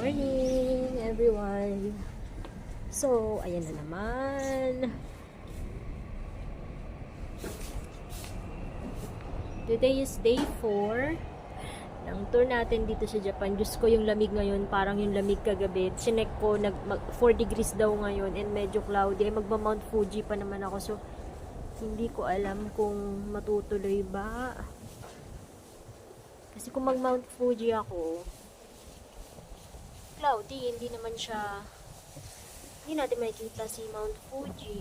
morning, everyone. So, ayan na naman. Today is day 4 ng tour natin dito sa Japan. Diyos ko, yung lamig ngayon, parang yung lamig kagabi. Chinek ko, 4 degrees daw ngayon and medyo cloudy. Ay, magma-Mount Fuji pa naman ako. So, hindi ko alam kung matutuloy ba. Kasi kung mag-Mount Fuji ako, cloudy, hindi natin makikita si Mount Fuji.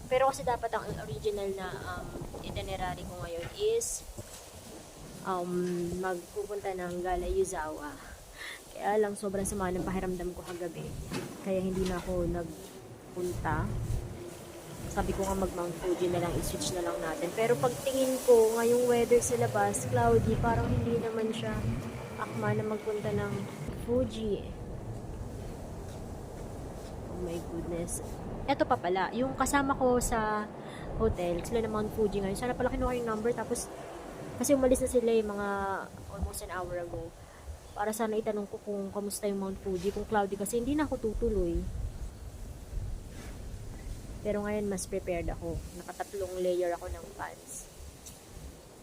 Pero kasi dapat ang original na itinerary ko ngayon is magpupunta ng Gala-Yuzawa. Kaya lang sobrang sama ng pakiramdam ko kagabi. Kaya hindi na ako nagpunta. Sabi ko nga mag-Mount Fuji na lang, i-switch na lang natin. Pero pagtingin ko, ngayong weather sa labas, cloudy, parang hindi naman siya akma na magpunta ng Fuji. Oh my goodness. Eto pa pala, yung kasama ko sa hotel, sila na Mount Fuji ngayon. Sana pala kinuha yung number, tapos kasi umalis na sila yung mga almost an hour ago. Para sana itanong ko kung kamusta yung Mount Fuji, kung cloudy kasi hindi na ako tutuloy. Pero ngayon mas prepared ako. Nakatatlong layer ako ng pants.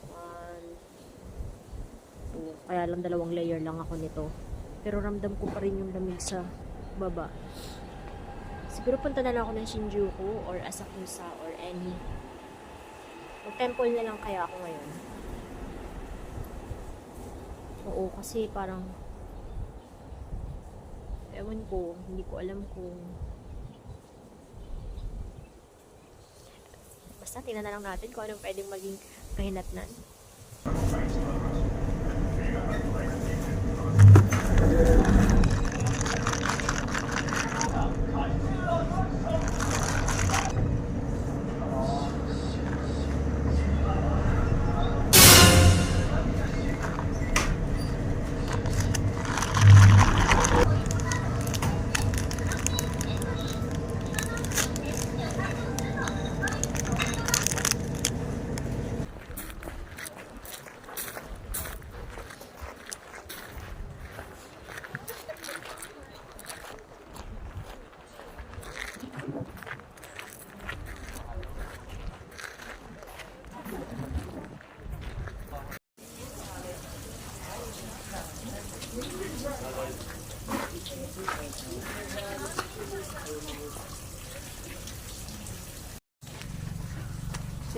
1, 2, kaya lang 2 layer lang ako nito. Pero ramdam ko pa rin yung lamig sa baba. Siguro punta na lang ako ng Shinjuku or Asakusa or any. Mag-temple na lang kaya ako ngayon. Oo, kasi parang ewan ko, hindi ko alam kung basta tingnan na lang natin kung anong pwedeng maging kahinatnan.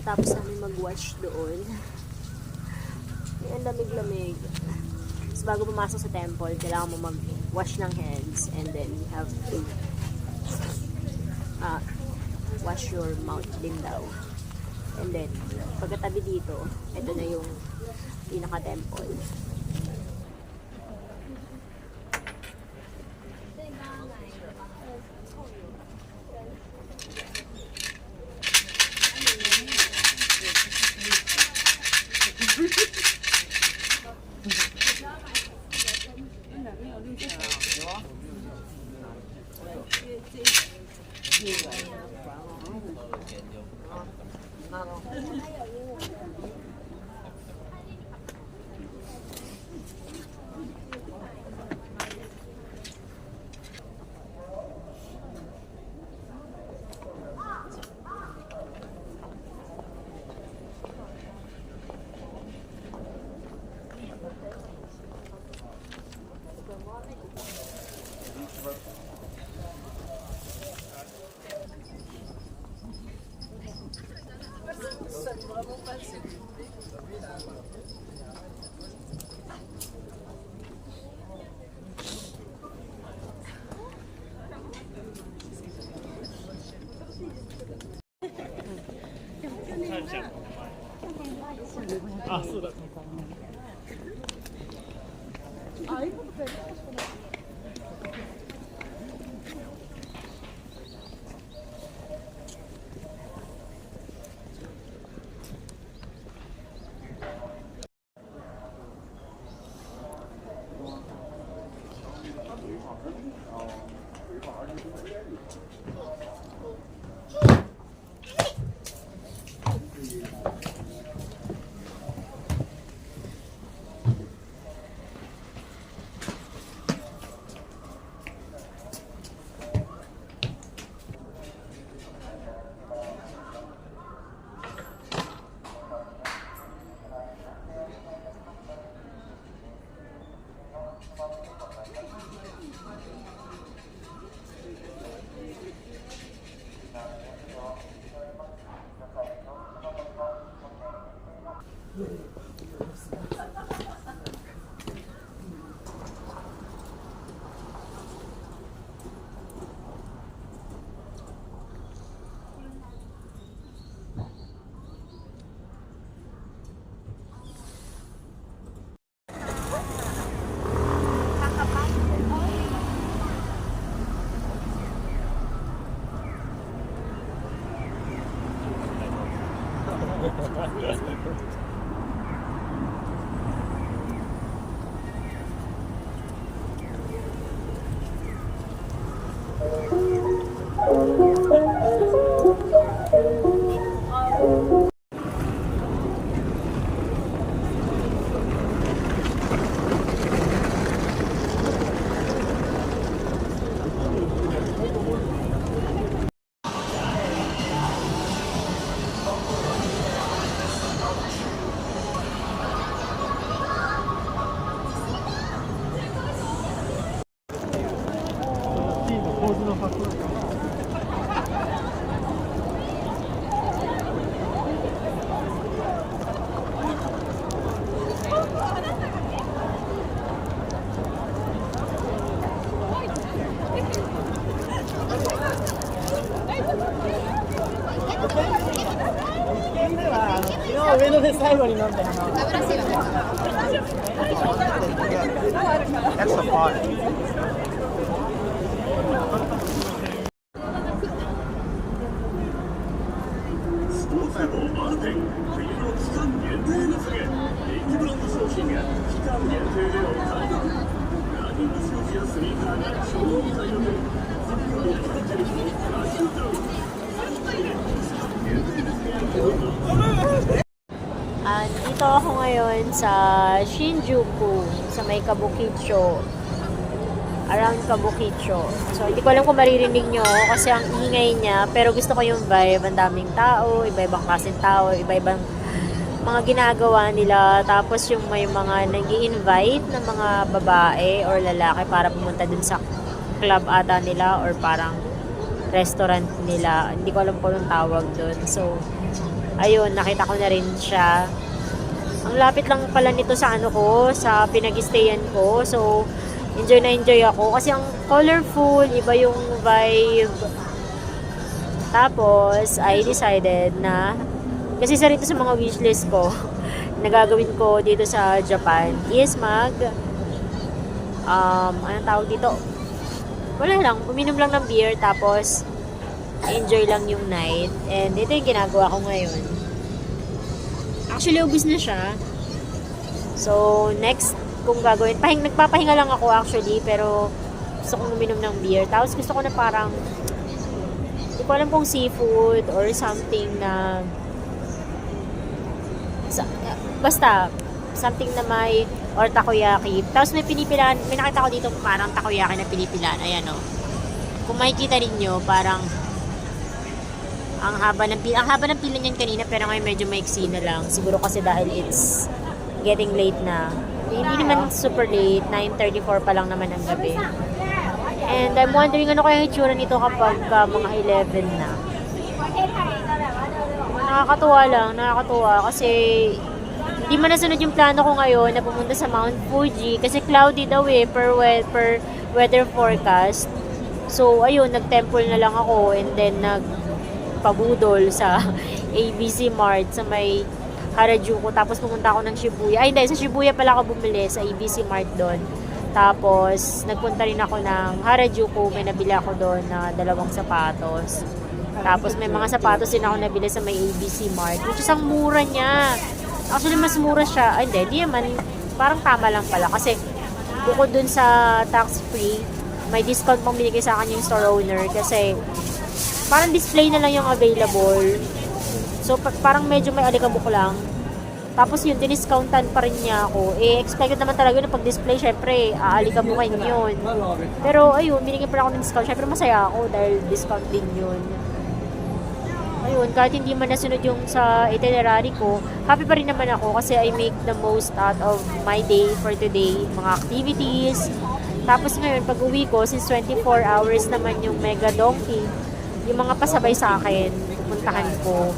Tapos namin mag-wash doon. Ang lamig-lamig. So, bago pumasok sa temple, kailangan mo mag-wash ng hands and then you have to wash your mouth din daw. And then, pagkatabi dito, ito na yung pinaka-temple.あ、そうだ。T の構図の迫力感。昨日上野で最後に飲んだよな。Extra party. スポーツデポマルテン冬の期間限定値上げ人気ブランド商品が期間限定でお買い得ランニングシューズやスニーカーが超お買い得ズッキを焼き立てる日もラジオダウンDito ako ngayon sa Shinjuku, sa may Kabukicho. Around Kabukicho. So, hindi ko alam kung maririnig nyo kasi ang ingay niya. Pero gusto ko yung vibe. Ang daming tao, iba-ibang klaseng tao, iba-ibang mga ginagawa nila. Tapos yung may mga nag-i-invite ng mga babae or lalaki para pumunta dun sa club ata nila or parang restaurant nila. Hindi ko alam kung anong tawag dun. So, ayun, nakita ko na rin siya. Ang lapit lang pala nito sa ano ko, sa pinag-stayan ko. So, enjoy na enjoy ako. Kasi ang colorful, iba yung vibe. Tapos, I decided na, kasi isa rin ito sa mga wishlist ko, na gagawin ko dito sa Japan, is anong tawag dito? Wala lang, uminom lang ng beer, tapos, enjoy lang yung night. And ito yung ginagawa ko ngayon. Actually, ubus na siya. So, next kung gagawin, nagpapahinga lang ako actually, pero gusto kong uminom ng beer. Tapos gusto ko na parang, hindi ko alam kung seafood or something na, basta, something na may, or takoyaki. Tapos may pinipilaan, may nakita ko dito parang takoyaki na pinipilaan. Ayan o. Kung makikita ninyo, parang, ang haba ng pila niyan kanina, pero ngayon medyo maiksi na lang. Siguro kasi dahil it's getting late na. Hindi naman super late, 9:34 pa lang naman ang gabi. And I'm wondering ano kaya yung itsura nito kapag mga 11 na. Nakakatuwa kasi hindi man nasunod yung plano ko ngayon na pumunta sa Mount Fuji kasi cloudy daw per weather forecast. So ayun, nag-temple na lang ako and then nagpabudol sa ABC Mart sa may Harajuku. Tapos pumunta ako ng Shibuya. Ay, hindi. Sa Shibuya pala ako bumili sa ABC Mart doon. Tapos, nagpunta rin ako ng Harajuku. May nabili ako doon na 2 sapatos. Tapos, may mga sapatos din ako nabili sa may ABC Mart. Which is ang mura niya. Actually, mas mura siya. Ay, hindi naman. Parang tama lang pala. Kasi, bukod doon sa tax-free, may discount pang binigay sa akin yung store owner. Kasi, parang display na lang yung available. So, parang medyo may alikabok lang. Tapos yun, diniscountan pa rin niya ako. Expected naman talaga na pag-display, syempre, aalikabukin yun. Pero, ayun, binigyan pa ako ng discount. Syempre, masaya ako dahil discount din yun. ayun, kahit hindi man nasunod yung sa itinerary ko, happy pa rin naman ako kasi I make the most out of my day for today, mga activities. Tapos ngayon, pag uwi ko, since 24 hours naman yung Mega Donkey, yung mga pasabay sa akin, pupuntahan ko.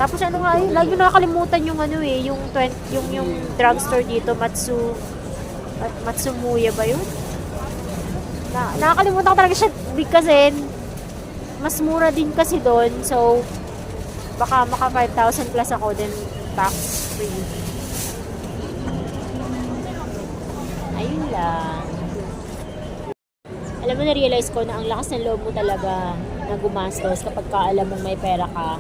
Tapos ano nga, lagi ko nakakalimutan yung ano eh, yung drugstore dito, Matsumuya ba yun? Nakakalimutan ko talaga siya kasi mas mura din kasi doon. So, baka maka 5,000 plus ako, then tax free. Ayun lang. Alam mo, na-realize ko na ang lakas ng loob mo talaga na gumastos kapag ka alam mong may pera ka.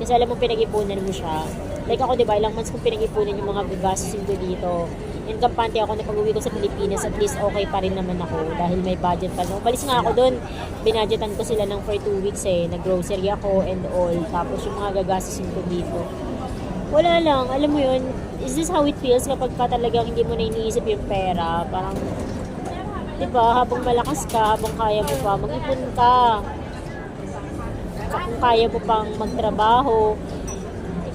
Kasi alam mo pinag-ipunan mo siya. Like ako, diba, ilang months kong pinag-ipunan yung mga gagastusin ko dito. And kampante ako na pag-uwi ko sa Pilipinas, at least okay pa rin naman ako dahil may budget pa. Nung umalis nga ako doon, binadgetan ko sila ng for 2 weeks eh. Nag-grocery ako and all. Tapos yung mga gagastusin ko dito. Wala lang, alam mo yun, is this how it feels kapag ka talagang hindi mo na iniisip yung pera? Parang, diba, habang malakas ka, habang kaya mo pa, mag-ipon ka. Kung kaya mo pang magtrabaho,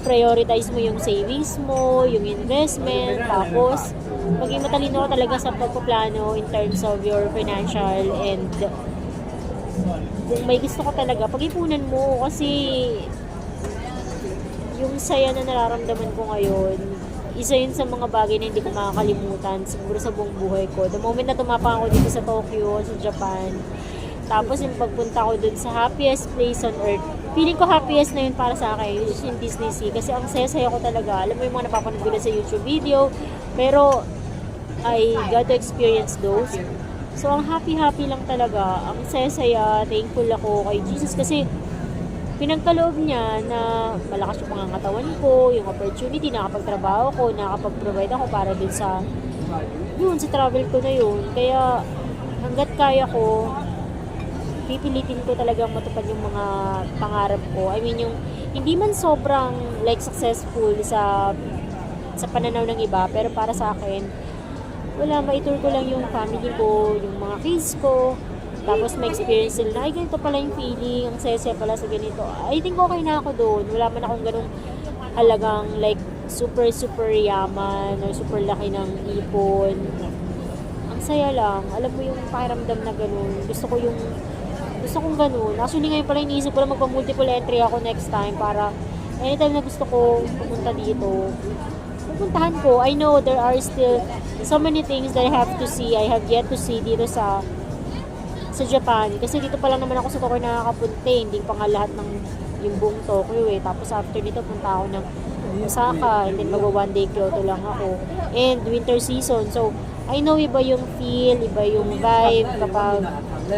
prioritize mo yung savings mo, yung investment, tapos maging matalino ka talaga sa pagpaplano in terms of your financial, and kung may gusto ka talaga, pag-ipunan mo kasi yung saya na nararamdaman ko ngayon, isa yun sa mga bagay na hindi ko makakalimutan siguro sa buong buhay ko. The moment na tumapang ako dito sa Tokyo, sa Japan, tapos yung pagpunta ko dun sa happiest place on earth, feeling ko happiest na yun para sa akin, which is yung Disney Sea. Kasi ang saya-saya ko talaga. Alam mo yung mga napapanood ko na sa YouTube video, pero I got to experience those. So, ang happy-happy lang talaga. Ang saya-saya, thankful ako kay Jesus kasi pinagkaloob niya na malakas yung pangangatawan ko, yung opportunity, nakapagtrabaho ko, nakapag-provide ako para dun sa travel ko na yun. Kaya, hanggat kaya ko, pipilitin ko talagang matupad yung mga pangarap ko. I mean, yung hindi man sobrang like successful sa pananaw ng iba, pero para sa akin, wala, maitur ko lang yung family ko, yung mga kids ko, tapos may experience nila, ay ganito pala yung feeling, ang saya-saya pala sa ganito. I think okay na ako doon. Wala man akong ganung halagang like super yaman or super laki ng ipon. Ang saya lang. Alam mo yung pakiramdam na ganun. Gusto kong ganun. Actually, ngayon pala iniisip ko lang magpa-multiple entry ako next time para anytime na gusto ko pumunta dito, pupuntahan ko. I know there are still so many things that I have to see. I have yet to see dito sa Japan. Kasi dito pa lang naman ako sa Tokyo nakakapunta. Hindi pa nga lahat ng yung buong Tokyo eh. Tapos after nito, punta ako ng Osaka. And then magwa 1 day Kyoto lang ako. And winter season. So, I know iba yung feel, iba yung vibe kapag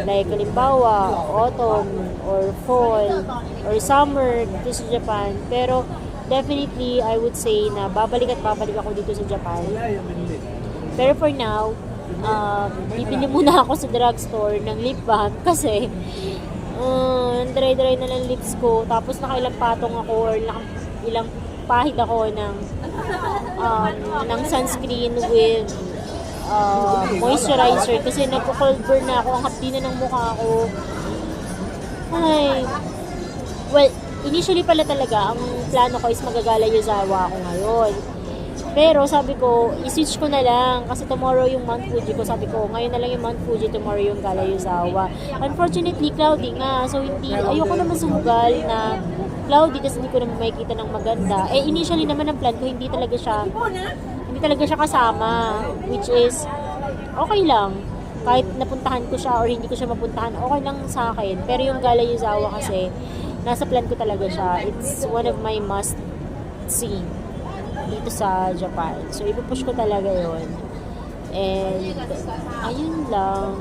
like halimbawa autumn or fall or summer dito sa Japan. Pero definitely I would say na babalik ako dito sa Japan. Pero for now, bibili muna ako sa drugstore ng lip balm kasi dry na lang lips ko. Tapos nakailang patong ako or ilang pahid ako ng sunscreen with moisturizer kasi nagko-cold burn na ako, ang hapdi na ng mukha ko. Ay, well, initially pala talaga ang plano ko is magagala Yuzawa ako ngayon, pero sabi ko i-switch ko na lang kasi tomorrow yung Mount Fuji ko. Sabi ko ngayon na lang yung Mount Fuji, tomorrow yung Gala Yuzawa. Unfortunately cloudy nga, so ayoko naman sumugal na cloudy kasi hindi ko naman makikita ng maganda. Initially naman ang plan ko hindi talaga siya kasama, which is okay lang. Kahit napuntahan ko siya or hindi ko siya mapuntahan, okay lang sa akin. Pero yung Gala Yuzawa kasi, nasa plan ko talaga siya. It's one of my must see dito sa Japan. So, ipupush ko talaga yon. And, ayun lang.